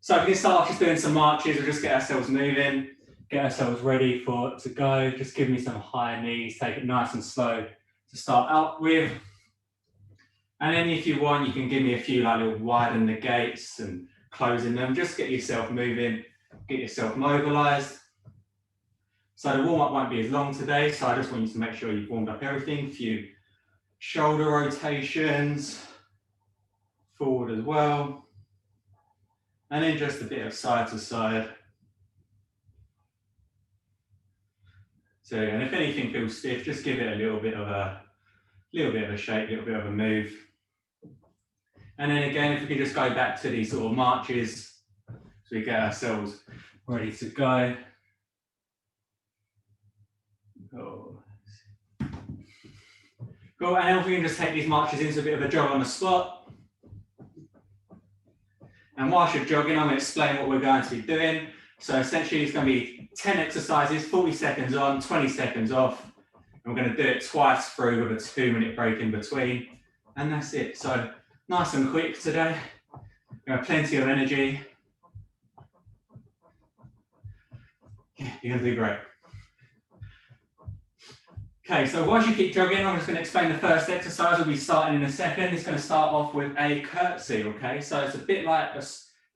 So we can start off just doing some marches. We'll just get ourselves moving, get ourselves ready to go. Just give me some high knees, take it nice and slow to start out with. And then if you want, you can give me a few like little widen the gates and closing them. Just get yourself moving, get yourself mobilized. So the warm-up won't be as long today, so I just want you to make sure you've warmed up everything. A few shoulder rotations, forward as well. And then just a bit of side to side. So, and if anything feels stiff, just give it a little bit of a shake, a little bit of a move. And then again, if we can just go back to these sort of marches, so we get ourselves ready to go. Cool. Cool, and then we can just take these marches into a bit of a jog on the spot. And whilst you're jogging, I'm going to explain what we're going to be doing. So essentially it's going to be 10 exercises, 40 seconds on, 20 seconds off. And we're going to do it twice through with a 2-minute break in between. And that's it. So nice and quick today. We have plenty of energy. Yeah, you're going to do great. Okay, so whilst you keep jogging, I'm just going to explain the first exercise. We'll be starting in a second. It's going to start off with a curtsy, okay? So it's a bit like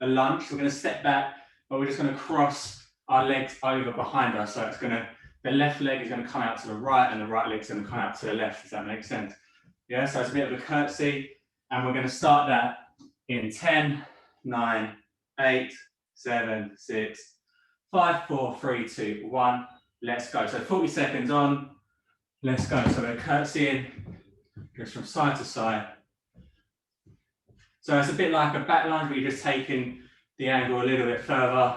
a lunge. We're going to step back, but we're just going to cross our legs over behind us. So it's going to, the left leg is going to come out to the right and the right leg is going to come out to the left. Does that make sense? Yeah, so it's a bit of a curtsy. And we're going to start that in 10, 9, 8, 7, 6, 5, 4, 3, 2, 1. Let's go. So 40 seconds on. Let's go. So we're curtsying, goes from side to side. So it's a bit like a back lunge, but you're just taking the angle a little bit further.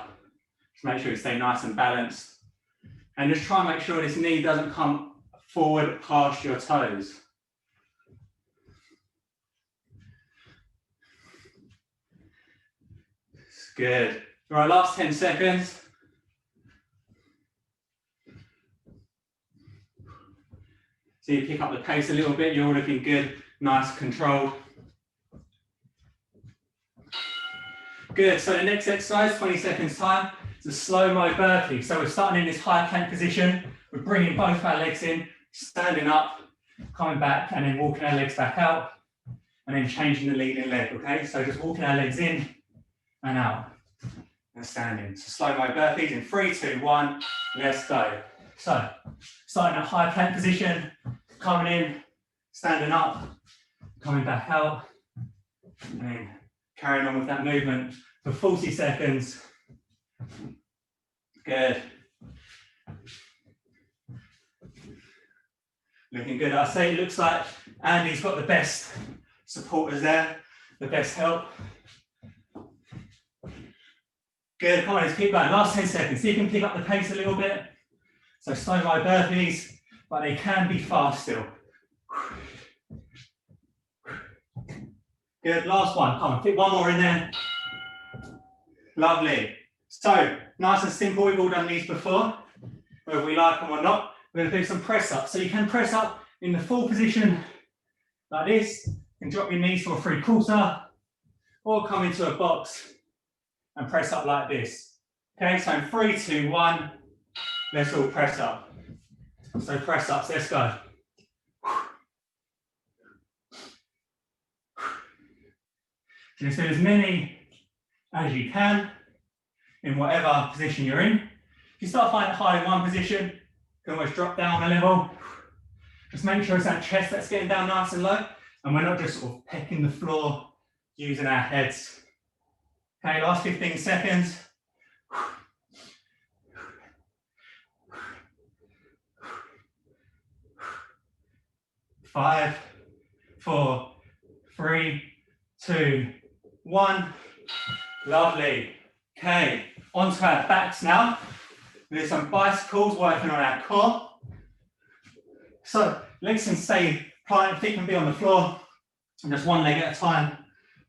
Just make sure you stay nice and balanced. And just try and make sure this knee doesn't come forward past your toes. Good. All right, last 10 seconds. So you pick up the pace a little bit, you're all looking good, nice, controlled. Good, so the next exercise, 20 seconds time, it's a slow-mo burpee. So we're starting in this high plank position, we're bringing both our legs in, standing up, coming back, and then walking our legs back out, and then changing the leading leg, okay? So just walking our legs in and out, and standing. So slow-mo burpees in 3, 2, 1, let's go. So, starting at high plank position, coming in, standing up, coming back out, and then carrying on with that movement for 40 seconds. Good. Looking good. I say it looks like Andy's got the best supporters there, the best help. Good, come on, let's keep going. Last 10 seconds. See if you can pick up the pace a little bit. So slow-mo burpees, but they can be fast still. Good, last one. Come on, fit one more in there. Lovely. So, nice and simple. We've all done these before, whether we like them or not. We're going to do some press-ups. So you can press up in the full position like this. You can drop your knees for a 3/4, or come into a box and press up like this. Okay, so in 3, 2, 1. Let's all press up. So press ups, let's go. So just do as many as you can in whatever position you're in. If you start finding it hard in one position, you can always drop down a level. Just make sure it's that chest that's getting down nice and low, and we're not just sort of pecking the floor using our heads. Okay, last 15 seconds. 5, 4, 3, 2, 1. Lovely. Okay, onto our backs now. We do some bicycles working on our core. So legs can stay pliant, feet can be on the floor, and just one leg at a time,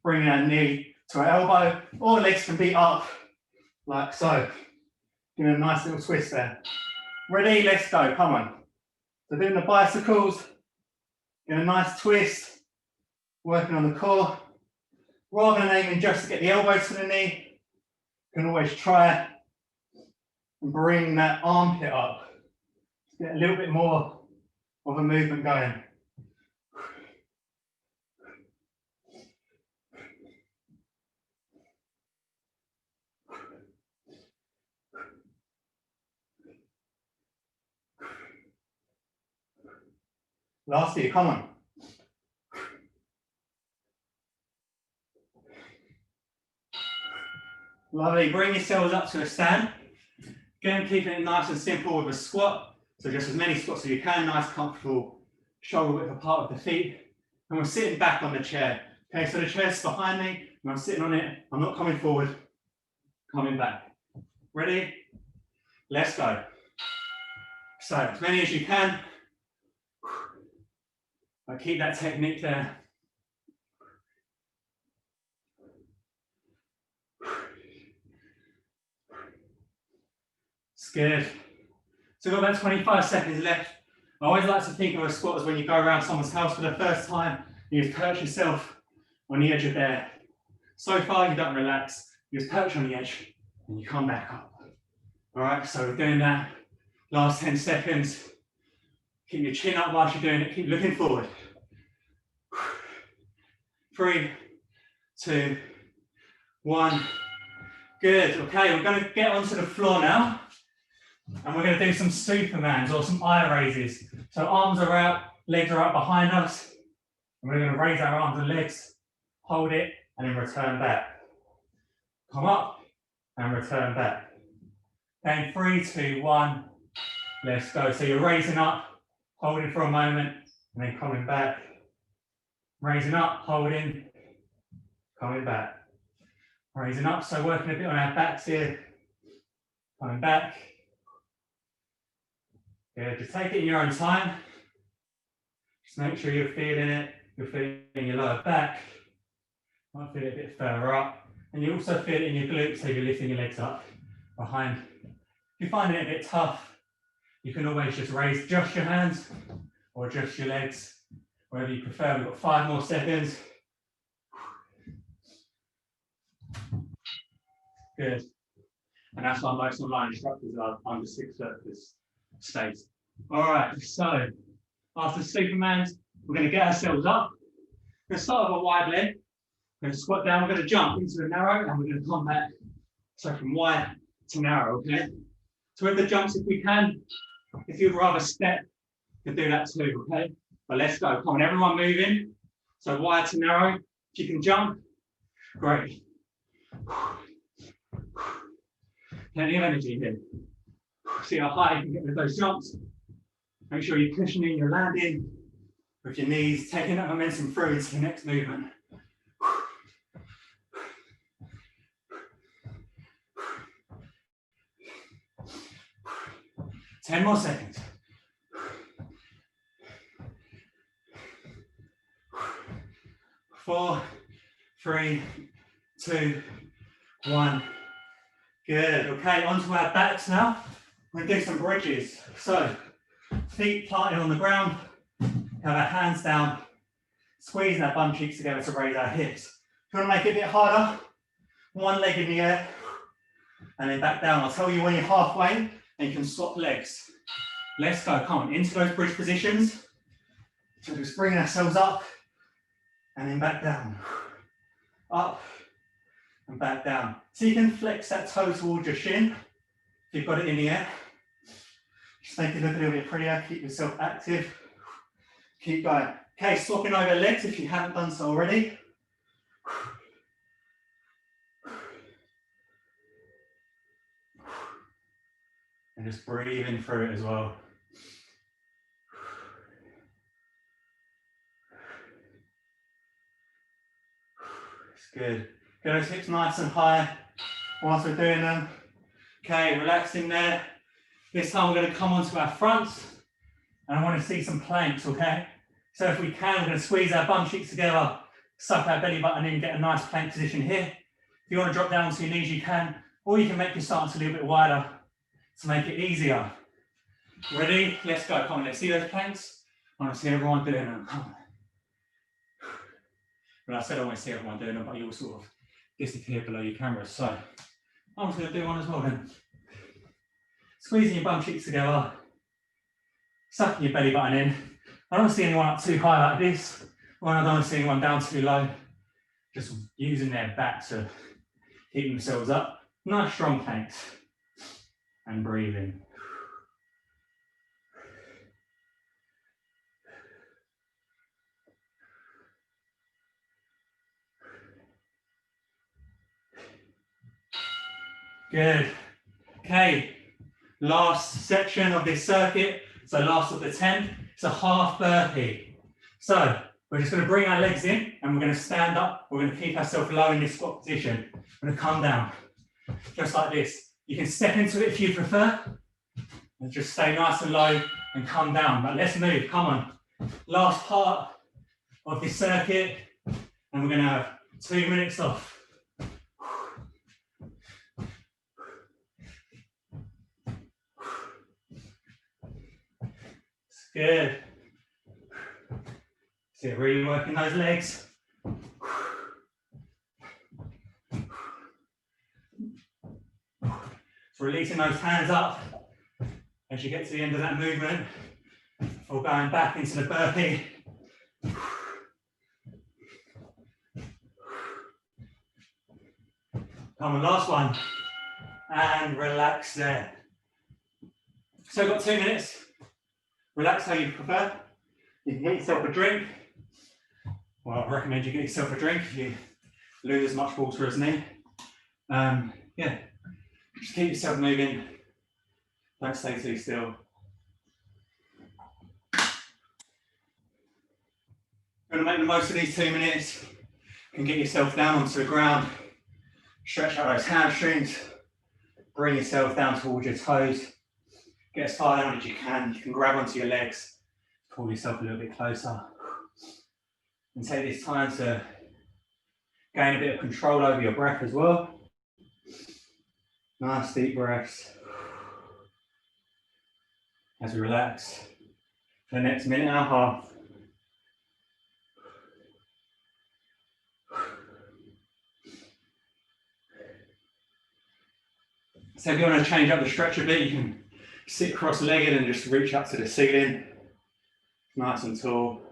bringing our knee to our elbow, or legs can be up like so. Give it a nice little twist there. Ready, let's go, come on. So doing the bicycles, get a nice twist, working on the core. Rather than aiming just to get the elbow to the knee, You can always try and bring that armpit up. Get a little bit more of a movement going. Last year, come on. Lovely, bring yourselves up to a stand. Again, keeping it nice and simple with a squat. So just as many squats as you can, nice, comfortable, shoulder width apart with the feet. And we're sitting back on the chair. Okay, so the chair's behind me, and I'm sitting on it. I'm not coming forward, coming back. Ready? Let's go. So as many as you can. I keep that technique there. It's good. So we've got about 25 seconds left. I always like to think of a squat as when you go around someone's house for the first time, you just perch yourself on the edge of there. So far you don't relax, you just perch on the edge and you come back up. All right, so we're doing that. Last 10 seconds. Keep your chin up whilst you're doing it, keep looking forward. 3, 2, 1. Good, okay, we're gonna get onto the floor now. And we're going to do some Supermans or some eye raises. So arms are out, legs are out behind us. And we're going to raise our arms and legs, hold it, and then return back. Come up and return back. Then 3, 2, 1. Let's go. So you're raising up, holding for a moment, and then coming back. Raising up, holding, coming back. Raising up, so working a bit on our backs here. Coming back. Good, just take it in your own time. Just make sure you're feeling it. You're feeling your lower back. Might feel it a bit further up. And you also feel it in your glutes, so you're lifting your legs up behind. If you're finding it a bit tough, you can always just raise just your hands or just your legs, wherever you prefer. We've got 5 more seconds. Good. And that's why most online instructors are under 6 foot at this stage. All right, so after Supermans, we're going to get ourselves up. We're going to start with a wide leg. We're going to squat down. We're going to jump into the narrow, and we're going to come back. So from wide to narrow, okay? So with the jumps, if we can, if you'd rather step, you can do that too, okay? But let's go. Come on, everyone moving. So wide to narrow. If you can jump, great. Plenty of energy here. See how high you can get with those jumps. Make sure you're cushioning your landing with your knees, taking that momentum through into the next movement. 10 more seconds. 4, 3, 2, 1. Good. Okay, onto our backs now. We're going to do some bridges. So, feet planted on the ground, have our hands down, squeezing our bum cheeks together to raise our hips. If you want to make it a bit harder, one leg in the air, and then back down. I'll tell you when you're halfway, and you can swap legs. Let's go. Come on, into those bridge positions. So just bringing ourselves up, and then back down. Up, and back down. So you can flex that toe towards your shin, if you've got it in the air. Just make it look a little bit prettier, keep yourself active. Keep going. Okay, swapping over legs if you haven't done so already. And just breathing through it as well. It's good. Get those hips nice and high whilst we're doing them. Okay, relaxing there. This time we're going to come onto our fronts. And I want to see some planks, okay? So if we can, we're going to squeeze our bum cheeks together, suck our belly button in, get a nice plank position here. If you want to drop down to your knees, you can. Or you can make your stance a little bit wider to make it easier. Ready? Let's go. Come on, let's see those planks. I want to see everyone doing them. Come on. Well, I said I want to see everyone doing them, but you'll sort of disappear below your cameras. So I'm just going to do one as well then. Squeezing your bum cheeks together, sucking your belly button in. I don't see anyone up too high like this, or I don't see anyone down too low. Just using their back to keep themselves up. Nice strong planks. And breathing. Good. Okay, last section of this circuit. So last of the 10, it's a half burpee. So we're just going to bring our legs in and we're going to stand up. We're going to keep ourselves low in this squat position. We're going to come down, just like this. You can step into it if you prefer. And just stay nice and low and come down. But let's move, come on. Last part of this circuit. And we're going to have 2 minutes off. Good. So really working those legs. So releasing those hands up as you get to the end of that movement, or going back into the burpee. Come on, last one. And relax there. So we've got 2 minutes. Relax how you prefer. You can get yourself a drink. Well, I recommend you get yourself a drink if you lose as much water as me. Yeah, just keep yourself moving. Don't stay too still. Going to make the most of these 2 minutes. You can get yourself down onto the ground. Stretch out those hamstrings. Bring yourself down towards your toes. Get as far down as you can. You can grab onto your legs. Pull yourself a little bit closer. And take this time to gain a bit of control over your breath as well. Nice deep breaths. As we relax for the next minute and a half. So if you want to change up the stretch a bit, you can sit cross-legged and just reach up to the ceiling. Nice and tall.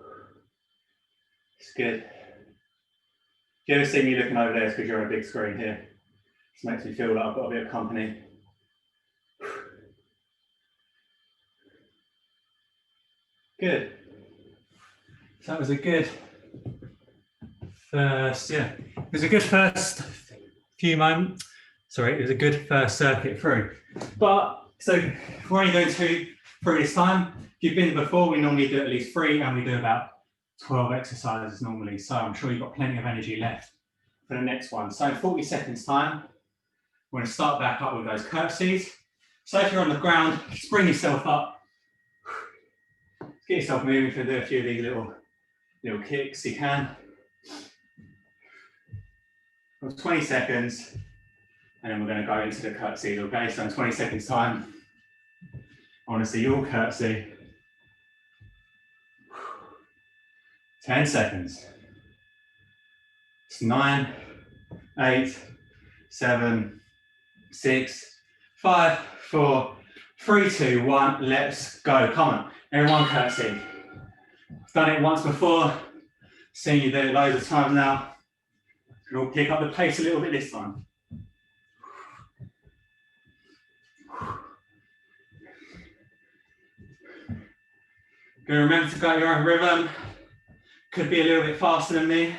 It's good. If you ever see me looking over there, it's because you're on a big screen here. This makes me feel like I've got a bit of company. Good. So that was a good first, it was a good first few moments. Sorry, it was a good first circuit through. But, so we're only doing 2 through this time. If you've been before, we normally do at least 3 and we do about 12 exercises normally. So I'm sure you've got plenty of energy left for the next one. So 40 seconds time, we're going to start back up with those curtsies. So if you're on the ground, just bring yourself up. Get yourself moving. If you do a few of these little kicks, you can. 20 seconds. And then we're going to go into the curtsies, okay? So in 20 seconds time, I want to see your curtsy. 10 seconds. It's 9, 8, 7, 6, 5, 4, 3, 2, 1. Let's go. Come on, everyone curtsy. I've done it once before. Seen you do it loads of times now. We'll pick up the pace a little bit this time. Gonna remember to go at your own rhythm. Could be a little bit faster than me.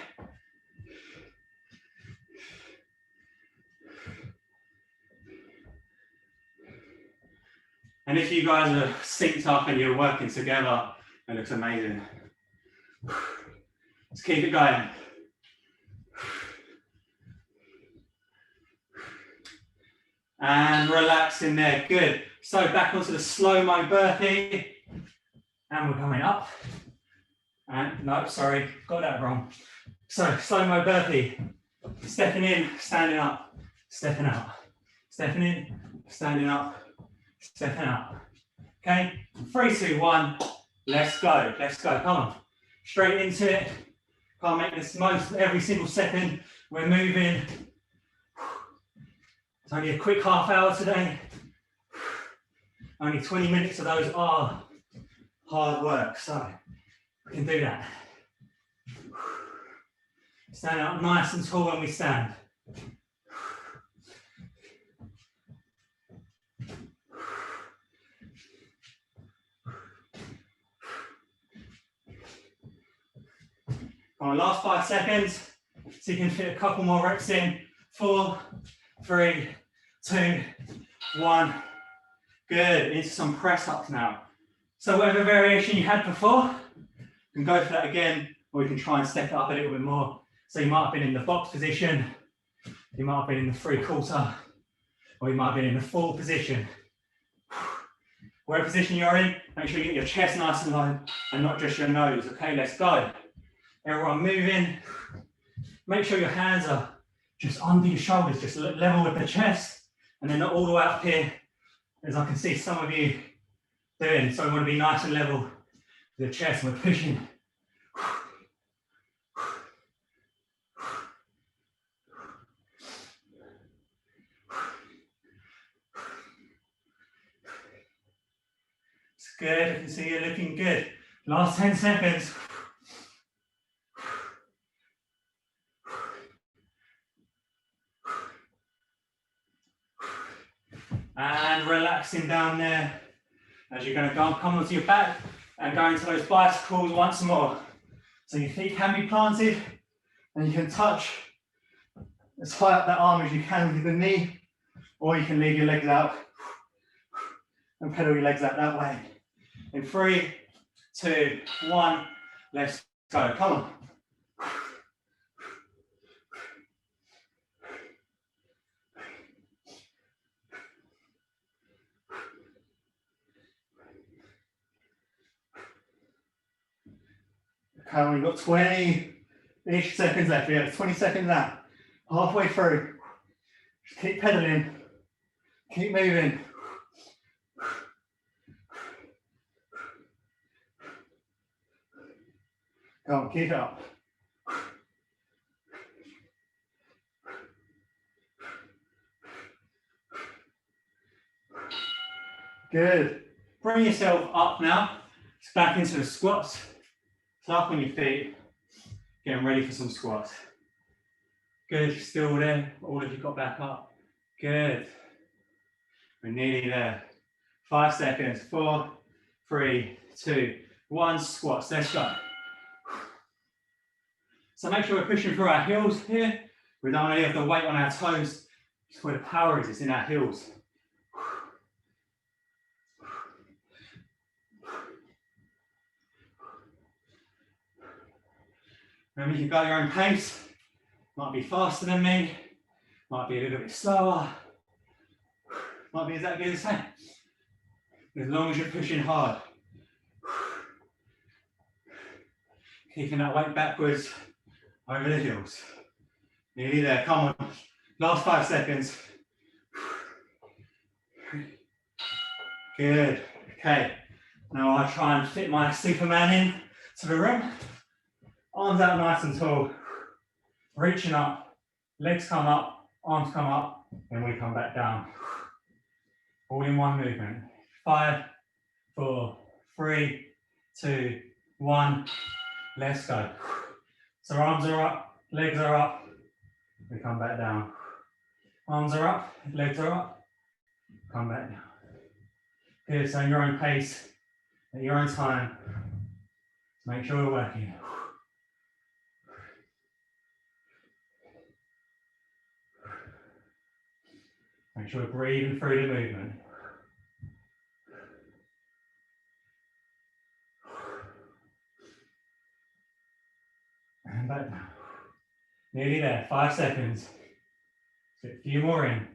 And if you guys are synced up and you're working together, it looks amazing. Let's keep it going. And relax in there, good. So back onto the slow-mo burpee. And we're coming up. And no, sorry, got that wrong. So slow-mo burpee. Stepping in, standing up, stepping out. Stepping in, standing up, stepping out. Okay, 3, 2, 1, let's go, come on. Straight into it. Can't make this most every single second. We're moving. It's only a quick half hour today. Only 20 minutes of those are hard work, so we can do that. Stand up nice and tall when we stand. All right, last 5 seconds, so you can fit a couple more reps in. 4, 3, 2, 1. Good, into some press ups now. So whatever variation you had before, you can go for that again, or you can try and step it up a little bit more. So you might have been in the box position, you might have been in the 3/4, or you might have been in the full position. Whatever position you're in, make sure you get your chest nice and low and not just your nose. Okay, let's go. Everyone moving. Make sure your hands are just under your shoulders, just level with the chest, and then not all the way up here, as I can see some of you doing. So we want to be nice and level with the chest, and we're pushing. It's good, I can see you're looking good. Last 10 seconds. And relaxing down there as you're going to come onto your back and go into those bicycles once more. So your feet can be planted and you can touch as high up that arm as you can with the knee, or you can leave your legs out and pedal your legs out that way. In 3, 2, 1, let's go. Come on. Okay, we've got 20-ish seconds left. Yeah, 20 seconds out. Halfway through. Just keep pedaling. Keep moving. Come on, keep it up. Good. Bring yourself up now. Just back into the squats. So up on your feet. Getting ready for some squats. Good, still there. All of you got back up. Good. We're nearly there. 5 seconds. 4, 3, 2, 1. Squats. Let's go. So make sure we're pushing through our heels here. We don't want any of the weight on our toes. It's where the power is, it's in our heels. Remember, you can go at your own pace. Might be faster than me. Might be a little bit slower. Might be exactly the same. As long as you're pushing hard. Keeping that weight backwards over the heels. Nearly there, come on. Last 5 seconds. Good, okay. Now I try and fit my Superman in to the room. Arms out nice and tall. Reaching up, legs come up, arms come up, then we come back down. All in one movement. 5, 4, 3, 2, 1. Let's go. So arms are up, legs are up, we come back down. Arms are up, legs are up, come back down. Good, so in your own pace, at your own time, make sure we're working. Make sure we're breathing through the movement. And back down. Nearly there, 5 seconds. Get a few more in.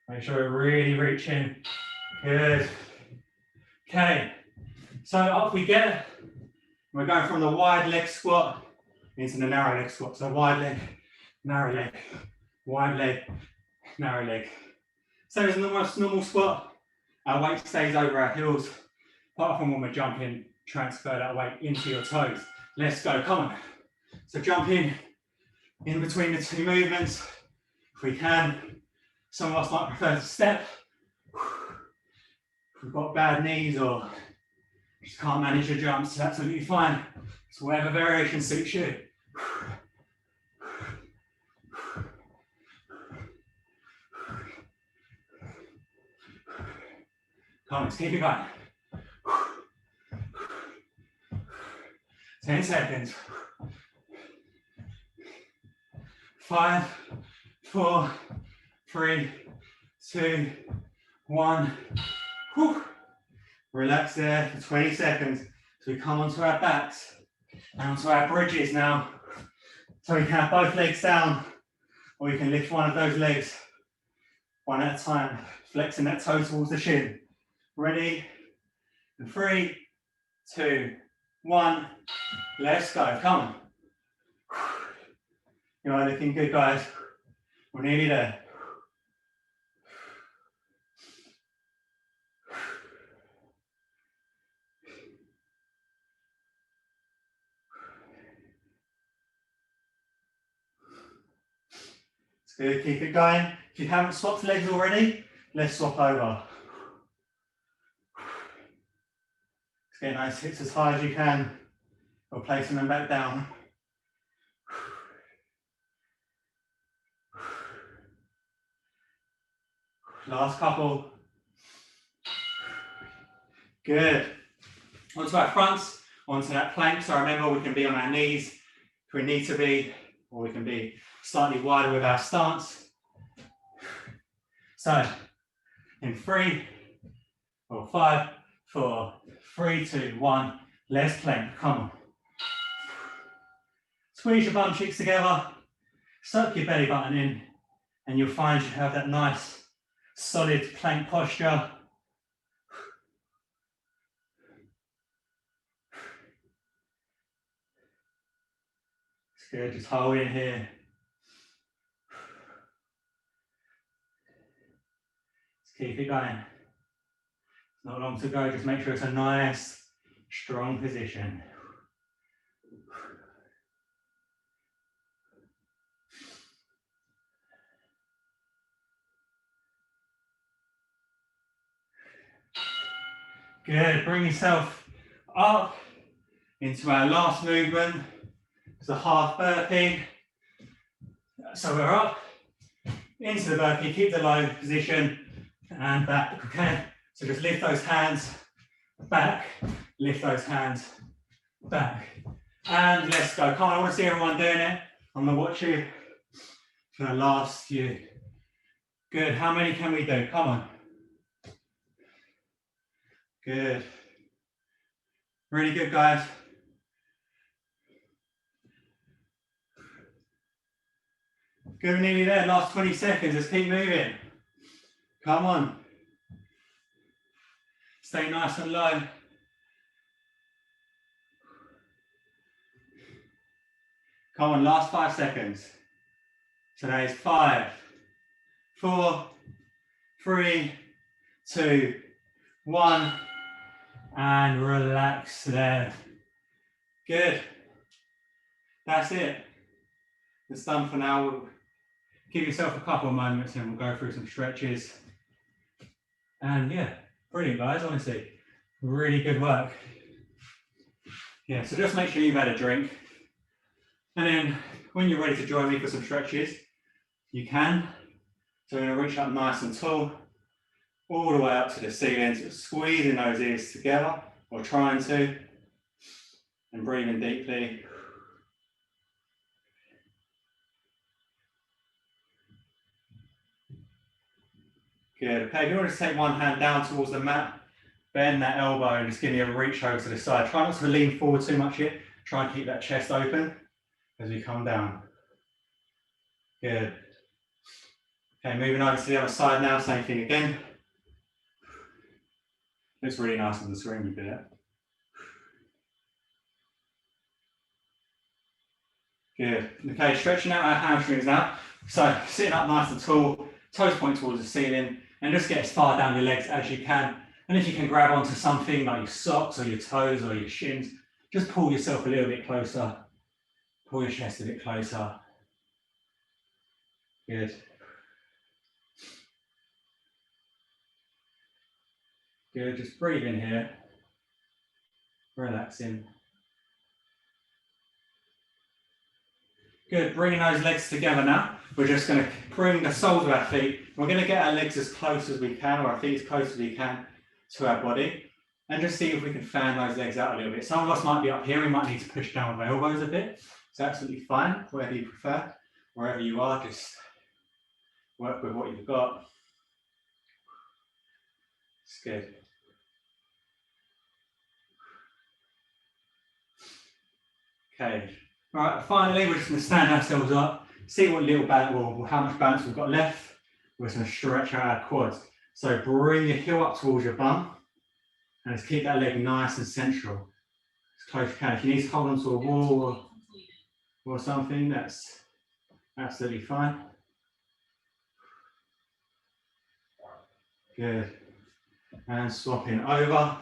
Make sure we're really reaching. Good. Okay, so up we get. We're going from the wide leg squat into the narrow leg squat. So wide leg, narrow leg, wide leg, narrow leg. So as a normal squat, our weight stays over our heels. Apart from when we're jumping, transfer that weight into your toes. Let's go, come on. So jump in between the two movements, if we can. Some of us might prefer to step. If we've got bad knees or just can't manage your jumps, it's absolutely fine. So whatever variation suits you. Come on, let's keep it going. 10 seconds. 5, 4, 3, 2, 1. Whew. Relax there for 20 seconds. So we come onto our backs and onto our bridges now. So we can have both legs down, or you can lift one of those legs one at a time, flexing that toe towards the shin. Ready? 3, 2, 1. Let's go. Come on. You are looking good, guys. We're nearly there. It's good. Keep it going. If you haven't swapped legs already, let's swap over. Let's get nice hips as high as you can, or placing them back down. Last couple. Good. Onto our fronts, onto that plank. So remember, we can be on our knees if we need to be, or we can be slightly wider with our stance. So, in 3, or 5, 4, 3, 2, 1. Let's plank. Come on. Squeeze your bum cheeks together. Suck your belly button in, and you'll find you have that nice, solid plank posture. It's good, just hold in here. Let's keep it going. It's not long to go, just make sure it's a nice, strong position. Good, bring yourself up into our last movement. It's a half burpee. So we're up into the burpee, keep the low position and back, okay? So just lift those hands back, lift those hands back. And let's go. Come on, I want to see everyone doing it. I'm gonna watch you for the last few. Good, how many can we do? Come on. Good. Really good, guys. Good, we're nearly there. Last 20 seconds. Let's keep moving. Come on. Stay nice and low. Come on, last 5 seconds. So that is 5, 4, 3, 2, 1. And relax there. Good. That's it. It's done for now. Give yourself a couple of moments and we'll go through some stretches. And yeah, brilliant, guys, honestly. Really good work. Yeah, so just make sure you've had a drink. And then when you're ready to join me for some stretches, you can. So we're going to reach up nice and tall, all the way up to the ceiling, so squeezing those ears together, or trying to, and breathing deeply. Good, okay, if you want to take one hand down towards the mat, bend that elbow and just give me a reach over to the side. Try not to lean forward too much here. Try and keep that chest open as we come down. Good. Okay, moving over to the other side now, same thing again. Looks really nice on the screen, you do that. Good. Okay, stretching out our hamstrings now. So sitting up nice and tall, toes point towards the ceiling, and just get as far down your legs as you can. And if you can grab onto something like your socks or your toes or your shins, just pull yourself a little bit closer. Pull your chest a bit closer. Good. Good, just breathe in here. Relaxing. Good, bringing those legs together now. We're just going to bring the soles of our feet. We're going to get our legs as close as we can, or our feet as close as we can to our body. And just see if we can fan those legs out a little bit. Some of us might be up here, we might need to push down with our elbows a bit. It's absolutely fine, whatever you prefer. Wherever you are, just work with what you've got. It's good. Okay. All right, finally, we're just going to stand ourselves up, see what little balance, or how much balance we've got left. We're just going to stretch out our quads. So bring your heel up towards your bum, and just keep that leg nice and central, as close as you can. If you need to hold onto a wall or something, that's absolutely fine. Good. And swapping over,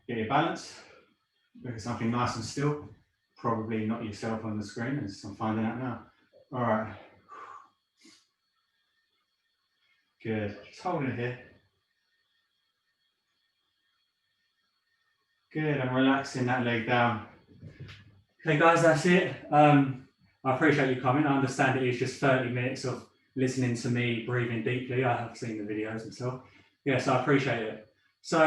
get your balance. Look at something nice and still. Probably not yourself on the screen, as I'm finding out now. All right. Good. Just holding it here. Good, and relaxing that leg down. Okay, guys, that's it. I appreciate you coming. I understand it is just 30 minutes of listening to me breathing deeply. I have seen the videos and stuff. Yes, I appreciate it. So